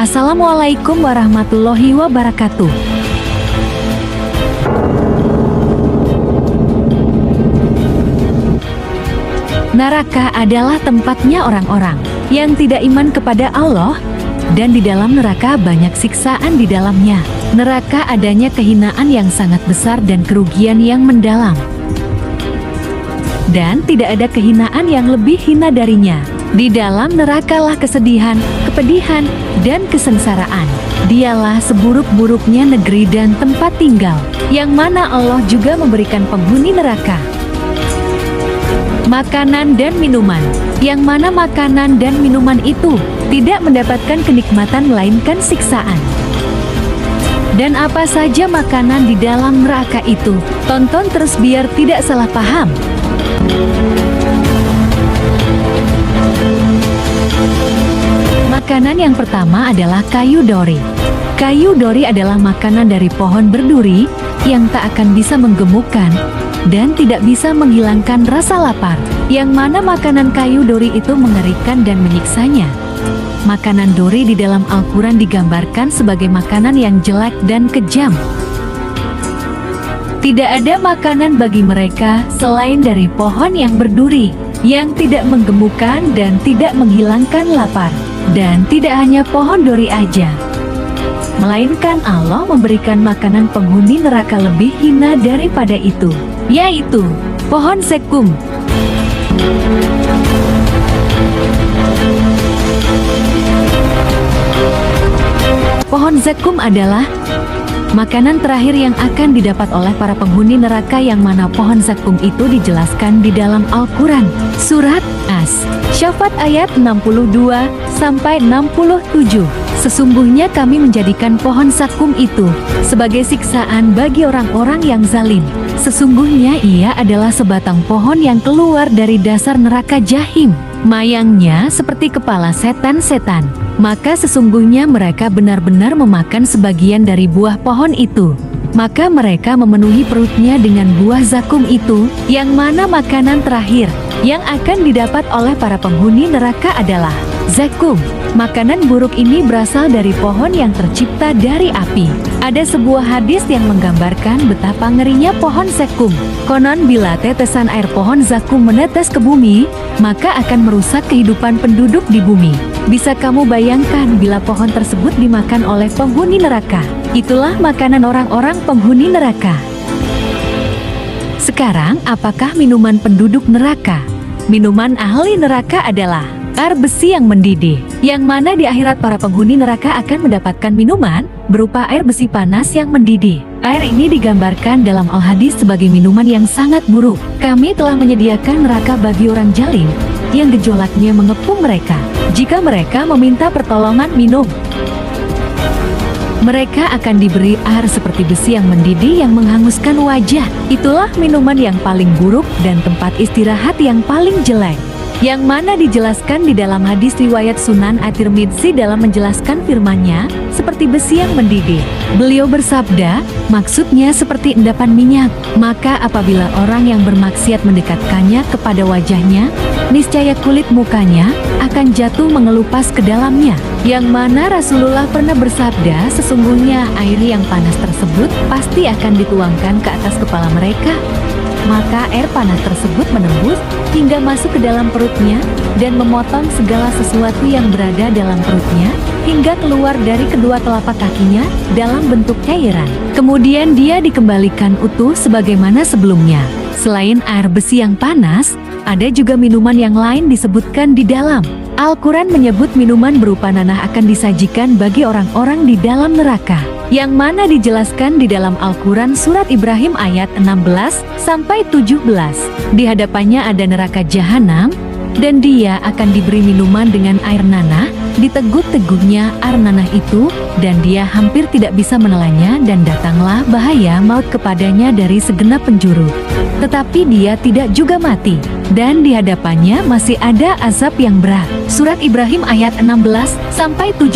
Assalamualaikum warahmatullahi wabarakatuh. Neraka adalah tempatnya orang-orang yang tidak iman kepada Allah, dan di dalam neraka banyak siksaan di dalamnya. Neraka adanya kehinaan yang sangat besar dan kerugian yang mendalam. Dan tidak ada kehinaan yang lebih hina darinya. Di dalam nerakalah kesedihan, kepedihan, dan kesengsaraan. Dialah seburuk-buruknya negeri dan tempat tinggal, yang mana Allah juga memberikan penghuni neraka makanan dan minuman, yang mana makanan dan minuman itu tidak mendapatkan kenikmatan melainkan siksaan. Dan apa saja makanan di dalam neraka itu? Tonton terus biar tidak salah paham. Makanan yang pertama adalah kayu dori. Kayu dori adalah makanan dari pohon berduri yang tak akan bisa menggemukkan dan tidak bisa menghilangkan rasa lapar, yang mana makanan kayu dori itu mengerikan dan menyiksanya. Makanan dori di dalam Al-Quran digambarkan sebagai makanan yang jelek dan kejam. Tidak ada makanan bagi mereka selain dari pohon yang berduri, yang tidak menggemukkan dan tidak menghilangkan lapar. Dan tidak hanya pohon dori aja, melainkan Allah memberikan makanan penghuni neraka lebih hina daripada itu, yaitu pohon zekum. Pohon zekum adalah makanan terakhir yang akan didapat oleh para penghuni neraka, yang mana pohon zakum itu dijelaskan di dalam Al-Quran Surat As-Syafat ayat 62-67. Sesungguhnya kami menjadikan pohon zakum itu sebagai siksaan bagi orang-orang yang zalim. Sesungguhnya ia adalah sebatang pohon yang keluar dari dasar neraka Jahim. Mayangnya seperti kepala setan-setan. Maka sesungguhnya mereka benar-benar memakan sebagian dari buah pohon itu. Maka mereka memenuhi perutnya dengan buah zakum itu, yang mana makanan terakhir yang akan didapat oleh para penghuni neraka adalah zakum. Makanan buruk ini berasal dari pohon yang tercipta dari api. Ada sebuah hadis yang menggambarkan betapa ngerinya pohon zakum. Konon bila tetesan air pohon zakum menetes ke bumi, maka akan merusak kehidupan penduduk di bumi. Bisa kamu bayangkan bila pohon tersebut dimakan oleh penghuni neraka? Itulah makanan orang-orang penghuni neraka. Sekarang, apakah minuman penduduk neraka? Minuman ahli neraka adalah air besi yang mendidih, yang mana di akhirat para penghuni neraka akan mendapatkan minuman berupa air besi panas yang mendidih. Air ini digambarkan dalam Al-Hadis sebagai minuman yang sangat buruk. Kami telah menyediakan neraka bagi orang jalim yang gejolaknya mengepung mereka. Jika mereka meminta pertolongan minum, mereka akan diberi air seperti besi yang mendidih yang menghanguskan wajah. Itulah minuman yang paling buruk dan tempat istirahat yang paling jelek, yang mana dijelaskan di dalam hadis riwayat Sunan At-Tirmidzi dalam menjelaskan firman-Nya seperti besi yang mendidih. Beliau bersabda, maksudnya seperti endapan minyak. Maka apabila orang yang bermaksiat mendekatkannya kepada wajahnya, niscaya kulit mukanya akan jatuh mengelupas ke dalamnya. Yang mana Rasulullah pernah bersabda, sesungguhnya air yang panas tersebut pasti akan dituangkan ke atas kepala mereka. Maka air panas tersebut menembus hingga masuk ke dalam perutnya dan memotong segala sesuatu yang berada dalam perutnya hingga keluar dari kedua telapak kakinya dalam bentuk cairan. Kemudian dia dikembalikan utuh sebagaimana sebelumnya. Selain air besi yang panas, ada juga minuman yang lain disebutkan di dalam Al-Quran menyebut minuman berupa nanah akan disajikan bagi orang-orang di dalam neraka, yang mana dijelaskan di dalam Al-Quran Surat Ibrahim ayat 16-17. Di hadapannya ada neraka jahanam, dan dia akan diberi minuman dengan air nanah. Diteguk-teguknya air nanah itu, dan dia hampir tidak bisa menelannya, dan datanglah bahaya maut kepadanya dari segenap penjuru. Tetapi dia tidak juga mati, dan di hadapannya masih ada azab yang berat. Surat Ibrahim ayat 16-17.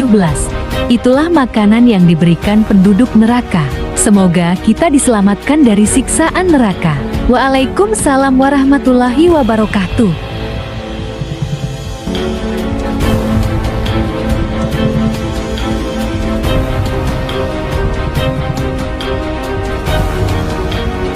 Itulah makanan yang diberikan penduduk neraka. Semoga kita diselamatkan dari siksaan neraka. Waalaikumsalam warahmatullahi wabarakatuh.